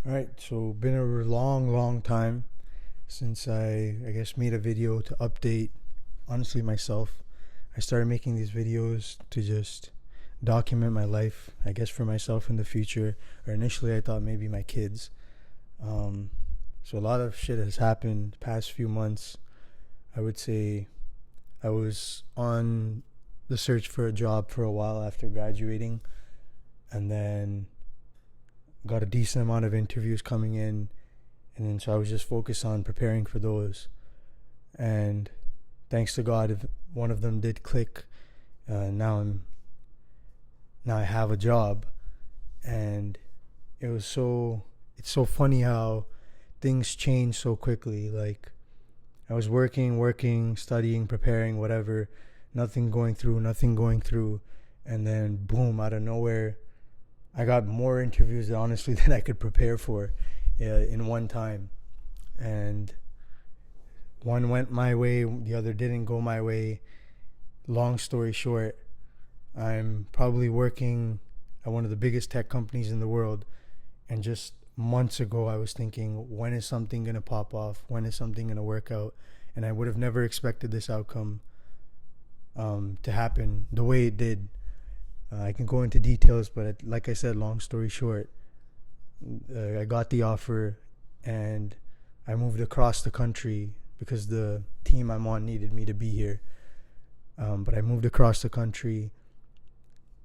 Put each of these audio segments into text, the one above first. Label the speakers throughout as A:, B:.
A: All right, so been a long time since I guess made a video to update honestly myself. I started making these videos to just document my life, I guess for myself in the future. Or initially I thought maybe my kids. Um, so a lot of shit has happened the past few months. I would say I was on the search for a job for a while after graduating, and then got a decent amount of interviews coming in, and then so I was just focused on preparing for those. And thanks to God, if one of them did click, now I have a job, and it's so funny how things change so quickly. Like I was working, studying, preparing, whatever, nothing going through, and then boom, out of nowhere, I got more interviews honestly than I could prepare for in one time, and one went my way, the other didn't go my way. Long story short, I'm probably working at one of the biggest tech companies in the world, and just months ago I was thinking, when is something gonna pop off? When is something gonna work out? And I would have never expected this outcome to happen the way it did. I can go into details, but like I said, long story short, I got the offer, and I moved across the country because the team I'm on needed me to be here. But I moved across the country,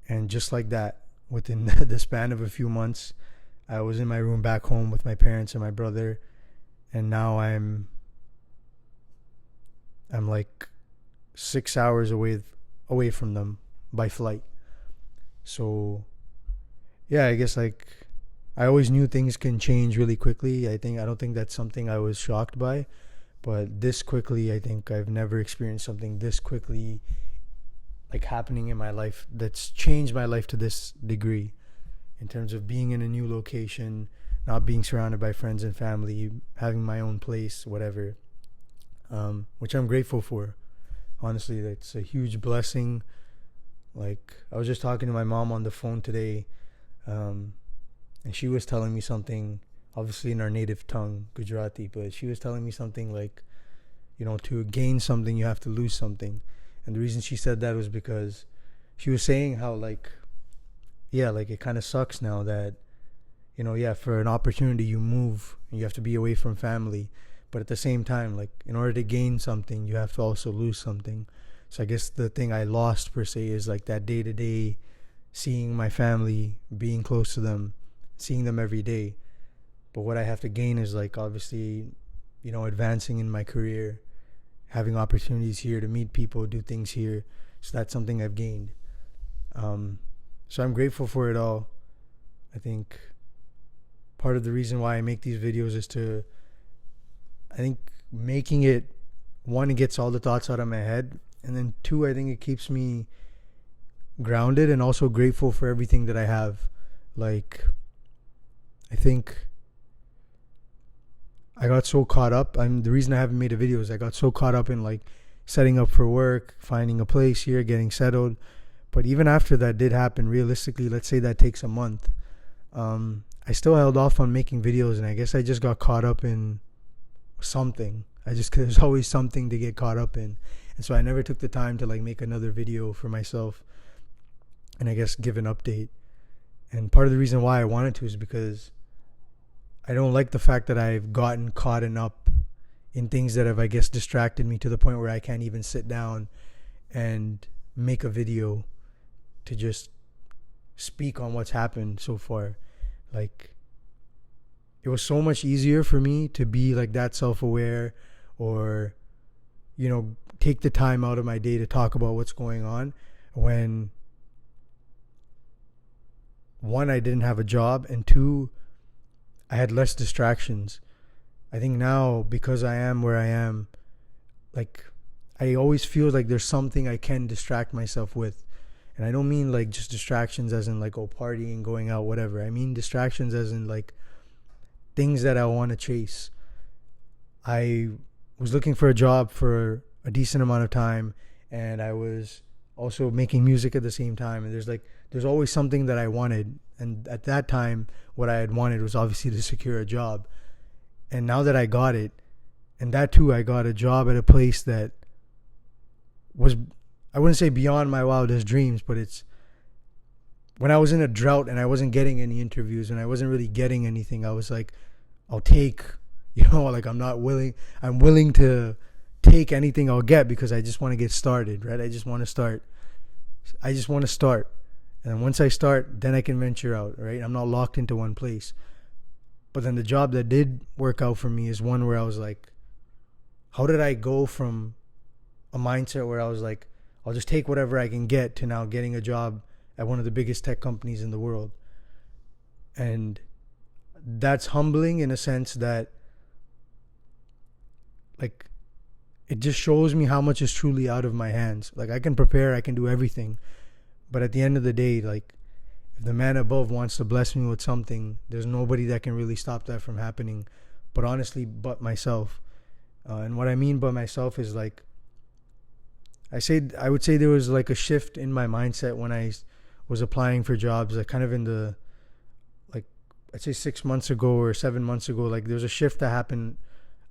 A: and just like that, within the span of a few months, I was in my room back home with my parents and my brother, and now I'm like 6 hours away from them by flight. So yeah, I guess like I always knew things can change really quickly. I don't think that's something I was shocked by, but this quickly, I think I've never experienced something this quickly like happening in my life that's changed my life to this degree, in terms of being in a new location, not being surrounded by friends and family, having my own place, whatever. Which I'm grateful for. Honestly, that's a huge blessing. Like I was just talking to my mom on the phone today, um, and she was telling me something, obviously in our native tongue, Gujarati, but she was telling me something like, to gain something, you have to lose something. And the reason she said that was because she was saying how, like, yeah, like it kind of sucks now that, yeah, for an opportunity you move, you have to be away from family. But at the same time, like, in order to gain something, you have to also lose something. So I guess the thing I lost per se is like that day to day, seeing my family, being close to them, seeing them every day. But what I have to gain is like obviously, advancing in my career, having opportunities here to meet people, do things here. So that's something I've gained. Um, so I'm grateful for it all. I think part of the reason why I make these videos is to, I think making it, one, it gets all the thoughts out of my head. And then two, I think it keeps me grounded and also grateful for everything that I have. Like, I think I got so caught up. The reason I haven't made a video is I got so caught up in like setting up for work, finding a place here, getting settled. But even after that did happen, realistically, let's say that takes a month. I still held off on making videos, and I guess I just got caught up in something. There's always something to get caught up in, and so I never took the time to like make another video for myself, and I guess give an update. And part of the reason why I wanted to is because I don't like the fact that I've gotten caught up in things that have, I guess, distracted me to the point where I can't even sit down and make a video to just speak on what's happened so far. Like, it was so much easier for me to be like that self-aware, or take the time out of my day to talk about what's going on, when one, I didn't have a job, and two, I had less distractions. I think now, because I am where I am, like, I always feel like there's something I can distract myself with. And I don't mean like just distractions as in like, oh, partying, going out, whatever. I mean distractions as in like things that I want to chase. I was looking for a job for a decent amount of time, and I was also making music at the same time. And there's always something that I wanted, And at that time, what I had wanted was obviously to secure a job. And now that I got it, and that too, I got a job at a place that was, I wouldn't say beyond my wildest dreams, but it's, when I was in a drought and I wasn't getting any interviews and I wasn't really getting anything, I was like, I'll take, like I'm willing to take anything I'll get because I just want to get started, right? I just want to start. And then once I start, then I can venture out, right? I'm not locked into one place. But then the job that did work out for me is one where I was like, how did I go from a mindset where I was like, I'll just take whatever I can get, to now getting a job at one of the biggest tech companies in the world? And that's humbling in a sense that, like, it just shows me how much is truly out of my hands. Like, I can prepare, I can do everything, but at the end of the day, like, if the man above wants to bless me with something, there's nobody that can really stop that from happening, but honestly, but myself. And what I mean by myself is, like, I would say there was like a shift in my mindset when I was applying for jobs, like kind of in the, like, I'd say 6 months ago or 7 months ago. Like, there was a shift that happened,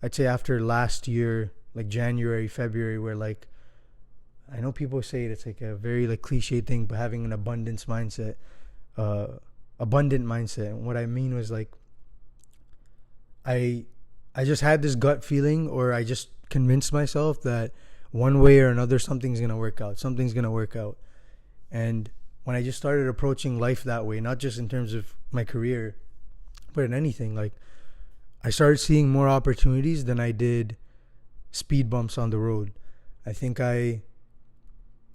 A: I'd say after last year, like January, February, where, like, I know people say it's like a very like cliche thing, but having an abundant mindset. And what I mean was, like, I just had this gut feeling, or I just convinced myself that one way or another something's gonna work out. And when I just started approaching life that way, not just in terms of my career, but in anything, like, I started seeing more opportunities than I did speed bumps on the road. I think I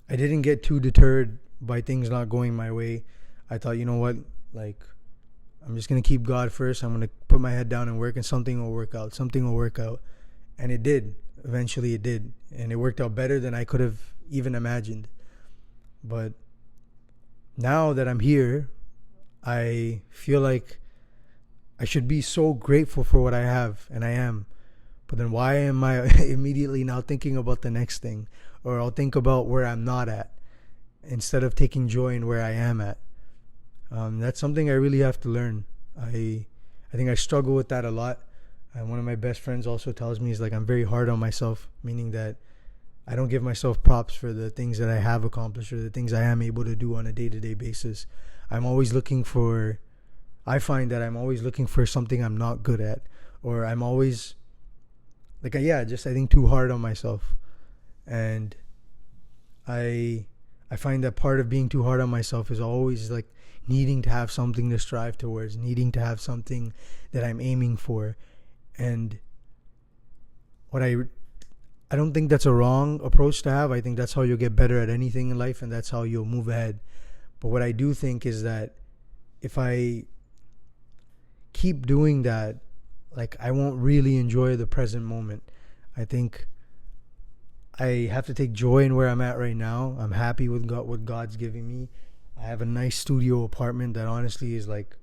A: didn't get too deterred by things not going my way. I thought, you know what, like, I'm just going to keep God first. I'm going to put my head down and work, and something will work out. And it did. Eventually it did. And it worked out better than I could have even imagined. But now that I'm here, I feel like I should be so grateful for what I have, and I am. But then why am I immediately now thinking about the next thing? Or I'll think about where I'm not at instead of taking joy in where I am at. That's something I really have to learn. I think I struggle with that a lot. And one of my best friends also tells me, is like, I'm very hard on myself, meaning that I don't give myself props for the things that I have accomplished or the things I am able to do on a day-to-day basis. I find that I'm always looking for something I'm not good at, or I'm always like, I think too hard on myself. And I find that part of being too hard on myself is always like needing to have something to strive towards, needing to have something that I'm aiming for. And I don't think that's a wrong approach to have. I think that's how you'll get better at anything in life, and that's how you'll move ahead. But what I do think is that if I keep doing that, like, I won't really enjoy the present moment. I think I have to take joy in where I'm at right now. I'm happy with what God's giving me. I have a nice studio apartment that honestly is like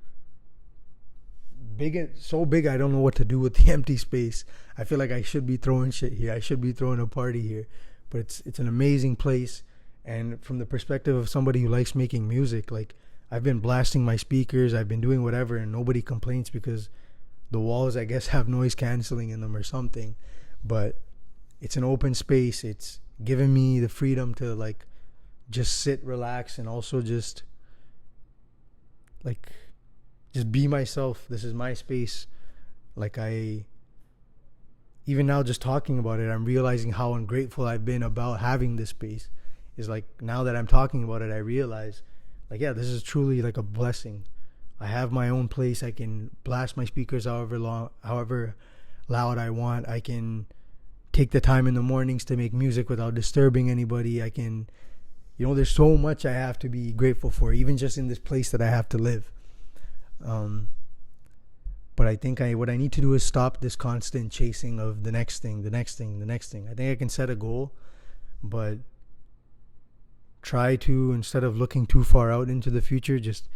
A: so big I don't know what to do with the empty space. I feel like I should be throwing shit here. I should be throwing a party here. But it's an amazing place. And from the perspective of somebody who likes making music, like, I've been blasting my speakers, I've been doing whatever, and nobody complains because the walls, I guess, have noise canceling in them or something. But it's an open space. It's given me the freedom to, like, just sit, relax, and also just be myself. This is my space. Like, even now just talking about it, I'm realizing how ungrateful I've been about having this space. Is like, now that I'm talking about it, I realize, like, yeah, this is truly like a blessing. I have my own place. I can blast my speakers however loud I want. I can take the time in the mornings to make music without disturbing anybody. I can, there's so much I have to be grateful for, even just in this place that I have to live. But I think what I need to do is stop this constant chasing of the next thing. I think I can set a goal, but try to, instead of looking too far out into the future, just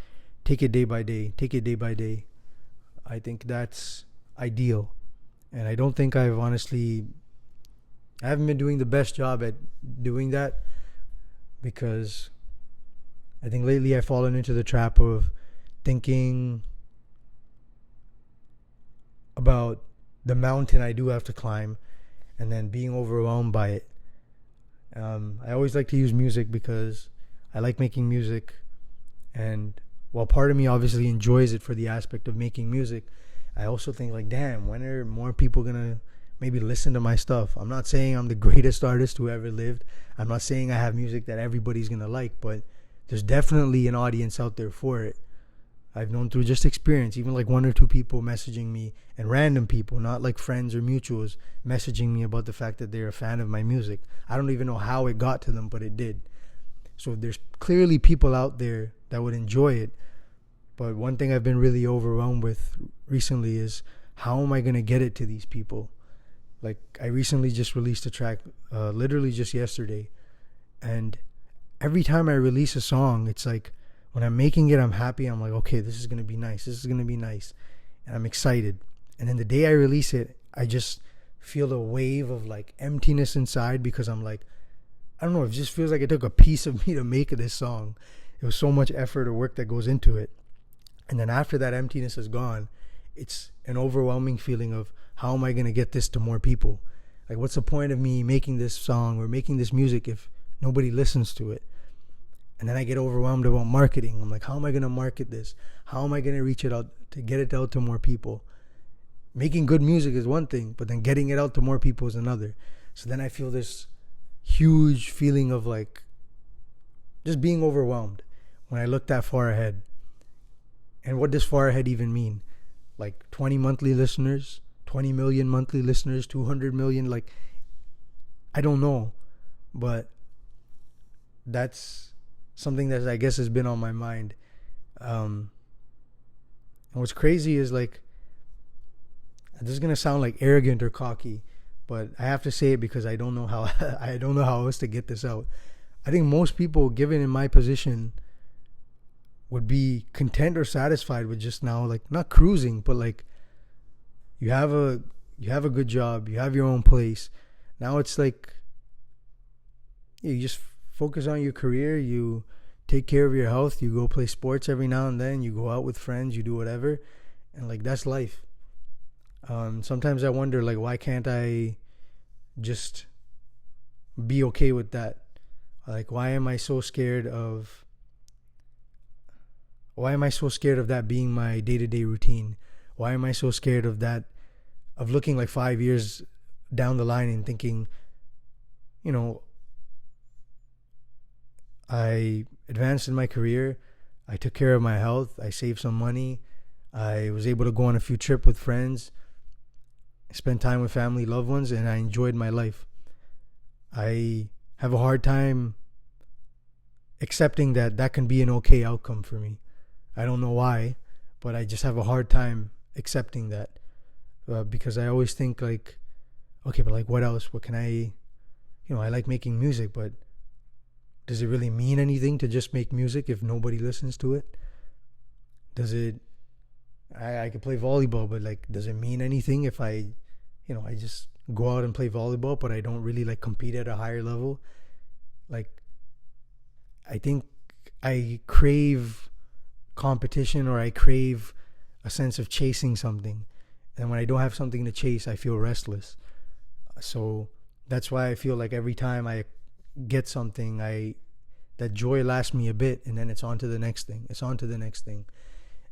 A: take it day by day. I think that's ideal. And I don't think I haven't been doing the best job at doing that, because I think lately I've fallen into the trap of thinking about the mountain I do have to climb, and then being overwhelmed by it. I always like to use music because I like making music, and while part of me obviously enjoys it for the aspect of making music, I also think like, damn, when are more people gonna maybe listen to my stuff? I'm not saying I'm the greatest artist who ever lived. I'm not saying I have music that everybody's gonna like, but there's definitely an audience out there for it. I've known through just experience, even like one or two people messaging me, and random people, not like friends or mutuals, messaging me about the fact that they're a fan of my music. I don't even know how it got to them, but it did. So there's clearly people out there that would enjoy it. But one thing I've been really overwhelmed with recently is, how am I going to get it to these people? Like, I recently just released a track, literally just yesterday. And every time I release a song, it's like, when I'm making it, I'm happy. I'm like, okay, this is going to be nice. This is going to be nice. And I'm excited. And then the day I release it, I just feel a wave of like emptiness inside, because I'm like, I don't know, it just feels like it took a piece of me to make this song. It was so much effort or work that goes into it. And then after that emptiness is gone, it's an overwhelming feeling of, how am I going to get this to more people? Like, what's the point of me making this song or making this music if nobody listens to it? And then I get overwhelmed about marketing. I'm like, how am I going to market this? How am I going to reach it out to get it out to more people? Making good music is one thing, but then getting it out to more people is another. So then I feel this huge feeling of like just being overwhelmed when I look that far ahead. And what does far ahead even mean? Like 20 monthly listeners, 20 million monthly listeners, 200 million? Like, I don't know. But that's something that I guess has been on my mind. And what's crazy is, like, this is gonna sound like arrogant or cocky, but I have to say it because I don't know how I don't know how else to get this out. I think most people, given in my position, would be content or satisfied with just now, like, not cruising, but like, you have a good job, you have your own place. Now it's like, you just focus on your career, you take care of your health, you go play sports every now and then, you go out with friends, you do whatever, and like, that's life. Sometimes I wonder, like, why can't I just be okay with that? Like, why am I so scared of that being my day-to-day routine? Why am I so scared of that, of looking like 5 years down the line and thinking, you know, I advanced in my career, I took care of my health, I saved some money, I was able to go on a few trips with friends, spend time with family, loved ones, and I enjoyed my life. I have a hard time accepting that that can be an okay outcome for me. I don't know why, but I just have a hard time accepting that, because I always think like, okay, but like, what else? What can I, I like making music, but does it really mean anything to just make music if nobody listens to it? Does it, I could play volleyball, but like, does it mean anything if I just go out and play volleyball, but I don't really like compete at a higher level? Like, I think I crave competition, or I crave a sense of chasing something. And when I don't have something to chase, I feel restless. So that's why I feel like every time I get something, that joy lasts me a bit, and then it's on to the next thing. It's on to the next thing.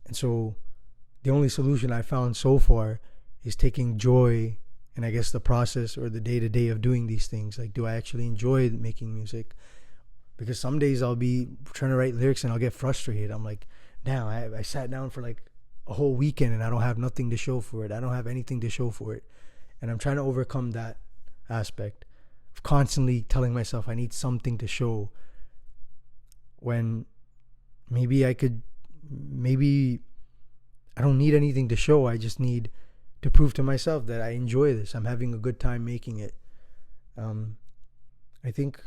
A: And so the only solution I found so far is taking joy in, I guess, the process or the day-to-day of doing these things. Like, do I actually enjoy making music? Because some days I'll be trying to write lyrics and I'll get frustrated. I'm like, damn, I sat down for like a whole weekend and I don't have nothing to show for it. I don't have anything to show for it. And I'm trying to overcome that aspect of constantly telling myself I need something to show, when maybe I don't need anything to show. I just need to prove to myself that I enjoy this. I'm having a good time making it. I think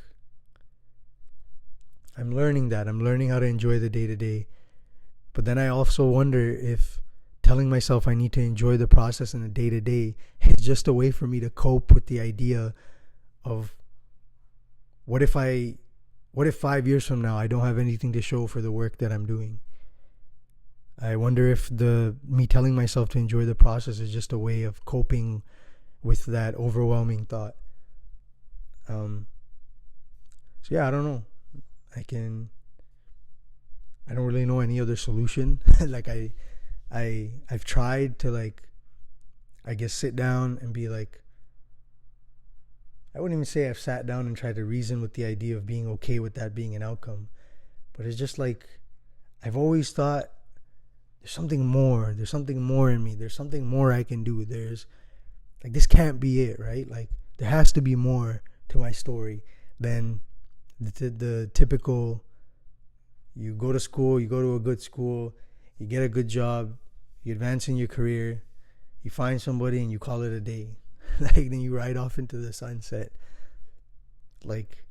A: I'm learning that. I'm learning how to enjoy the day-to-day. But then I also wonder if telling myself I need to enjoy the process and the day-to-day is just a way for me to cope with the idea of, what if 5 years from now I don't have anything to show for the work that I'm doing? I wonder if the me telling myself to enjoy the process is just a way of coping with that overwhelming thought. So yeah, I don't know. I can. I don't really know any other solution. Like I've tried to, like, I guess, sit down and be like, I wouldn't even say I've sat down and tried to reason with the idea of being okay with that being an outcome, but it's just like I've always thought there's something more. There's something more in me. There's something more I can do. There's, like, this can't be it, right? Like, there has to be more to my story than the typical, you go to school, you go to a good school, you get a good job, you advance in your career, you find somebody and you call it a day. Like, then you ride off into the sunset. Like,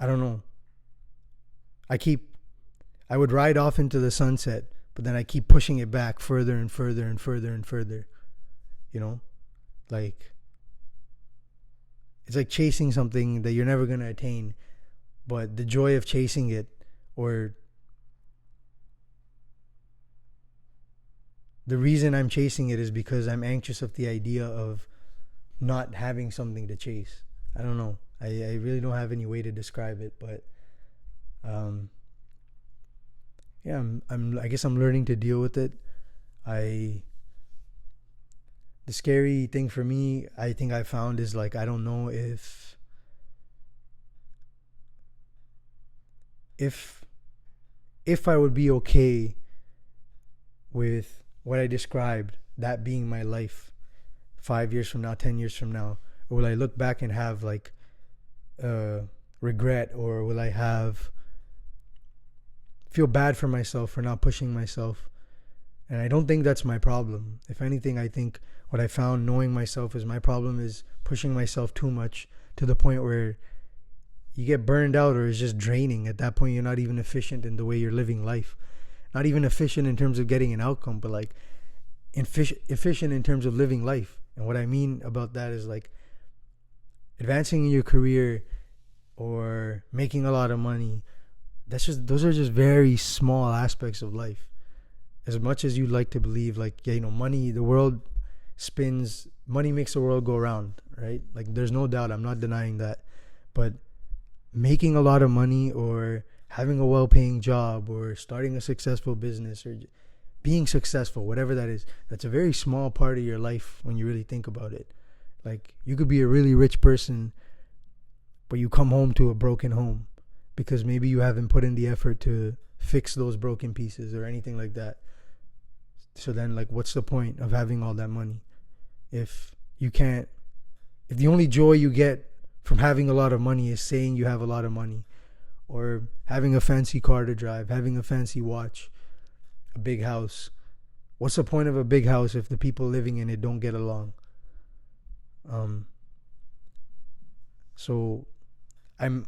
A: I don't know. I would ride off into the sunset, but then I keep pushing it back further and further and further and further. You know? Like, it's like chasing something that you're never going to attain, but the joy of chasing it, or the reason I'm chasing it, is because I'm anxious of the idea of not having something to chase. I don't know. I really don't have any way to describe it, but yeah, I guess I'm learning to deal with it. The scary thing for me, I think I found, is like, I don't know if I would be okay with what I described, that being my life 5 years from now, 10 years from now, or will I look back and have, like, regret, or will I feel bad for myself for not pushing myself? And I don't think that's my problem. If anything, I think what I found knowing myself is my problem is pushing myself too much, to the point where you get burned out, or it's just draining. At that point, you're not even efficient in the way you're living life. Not even efficient in terms of getting an outcome, but like efficient in terms of living life. And what I mean about that is, like, advancing in your career or making a lot of money. Those are just very small aspects of life. As much as you'd like to believe, like, yeah, money, the world spins, money makes the world go round, right? Like, there's no doubt, I'm not denying that. But making a lot of money, or having a well-paying job, or starting a successful business, or being successful, whatever that is, that's a very small part of your life when you really think about it. Like, you could be a really rich person, but you come home to a broken home because maybe you haven't put in the effort to fix those broken pieces or anything like that. So then, like, what's the point of having all that money if the only joy you get from having a lot of money is saying you have a lot of money, or having a fancy car to drive, having a fancy watch, a big house? What's the point of a big house if the people living in it don't get along? So I'm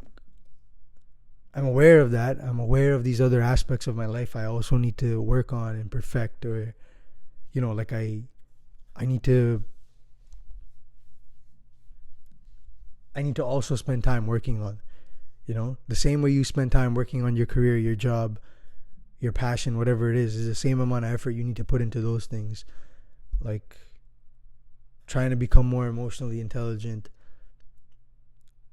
A: aware of that. I'm aware of these other aspects of my life I also need to work on and perfect, or, like, I need to also spend time working on, the same way you spend time working on your career, your job, your passion, whatever it is the same amount of effort you need to put into those things. Like, trying to become more emotionally intelligent,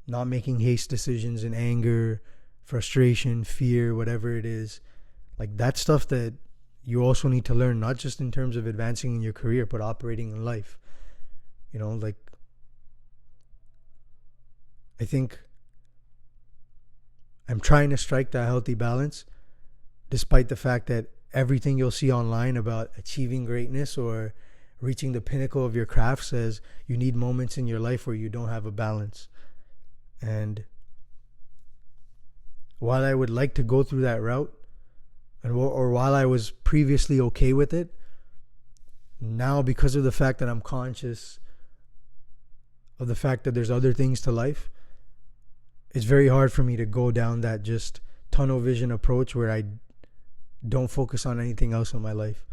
A: not making haste decisions in anger, frustration, fear, whatever it is. Like, that's stuff that you also need to learn, not just in terms of advancing in your career, but operating in life. Like, I think I'm trying to strike that healthy balance, despite the fact that everything you'll see online about achieving greatness or reaching the pinnacle of your craft says you need moments in your life where you don't have a balance. And while I would like to go through that route, or while I was previously okay with it, now, because of the fact that I'm conscious of the fact that there's other things to life, it's very hard for me to go down that just tunnel vision approach where I don't focus on anything else in my life.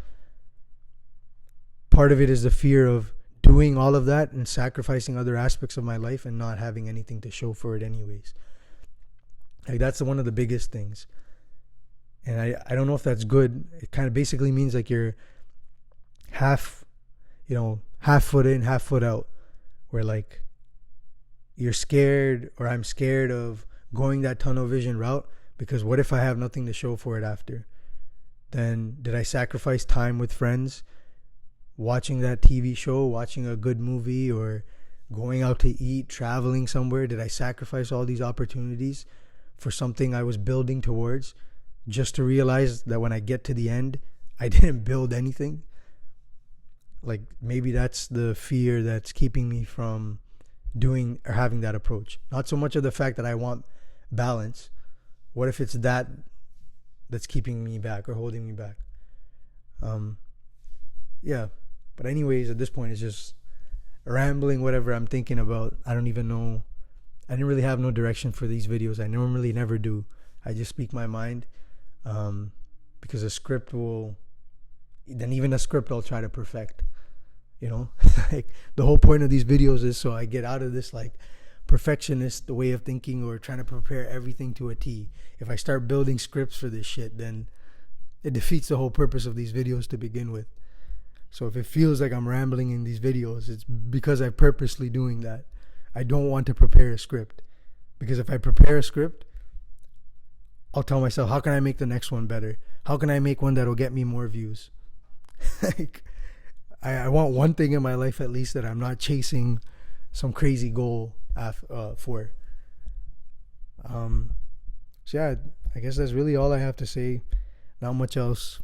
A: Part of it is the fear of doing all of that and sacrificing other aspects of my life and not having anything to show for it anyways. Like, that's one of the biggest things. And I don't know if that's good. It kind of basically means like you're half, half foot in, half foot out, where like you're scared, or I'm scared of going that tunnel vision route, because what if I have nothing to show for it after? Then did I sacrifice time with friends, watching that TV show, watching a good movie, or going out to eat, traveling somewhere? Did I sacrifice all these opportunities for something I was building towards, just to realize that when I get to the end, I didn't build anything? Like, maybe that's the fear that's keeping me from doing or having that approach. Not so much of the fact that I want balance. What if it's that that's keeping me back or holding me back? Yeah. But anyways, at this point, it's just rambling, whatever I'm thinking about. I don't even know. I didn't really have no direction for these videos. I normally never do. I just speak my mind, because a script will, then even a script I'll try to perfect. Like, the whole point of these videos is so I get out of this like perfectionist way of thinking, or trying to prepare everything to a T. If I start building scripts for this shit, then it defeats the whole purpose of these videos to begin with. So if it feels like I'm rambling in these videos, it's because I'm purposely doing that. I don't want to prepare a script, because if I prepare a script, I'll tell myself, how can I make the next one better? How can I make one that'll get me more views? Like, I want one thing in my life at least that I'm not chasing some crazy goal for. So yeah, I guess that's really all I have to say. Not much else.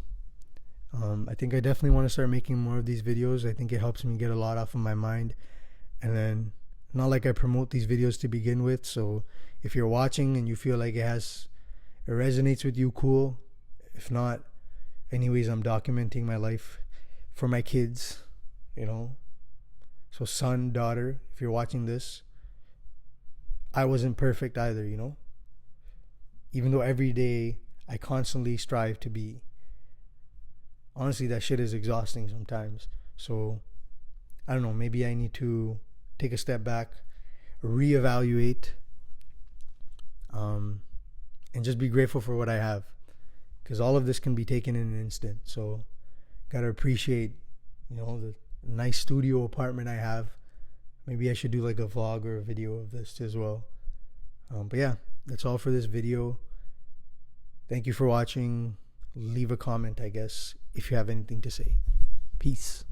A: I think I definitely want to start making more of these videos. I think it helps me get a lot off of my mind. And then, not like I promote these videos to begin with, so if you're watching and you feel like it resonates with you, cool. If not, anyways, I'm documenting my life for my kids, so son, daughter, if you're watching this, I wasn't perfect either, even though every day I constantly strive to be. Honestly, that shit is exhausting sometimes. So I don't know, maybe I need to take a step back, reevaluate, and just be grateful for what I have, because all of this can be taken in an instant. So gotta appreciate, the nice studio apartment I have. Maybe I should do like a vlog or a video of this as well. But yeah, that's all for this video. Thank you for watching. Leave a comment, I guess, if you have anything to say. Peace.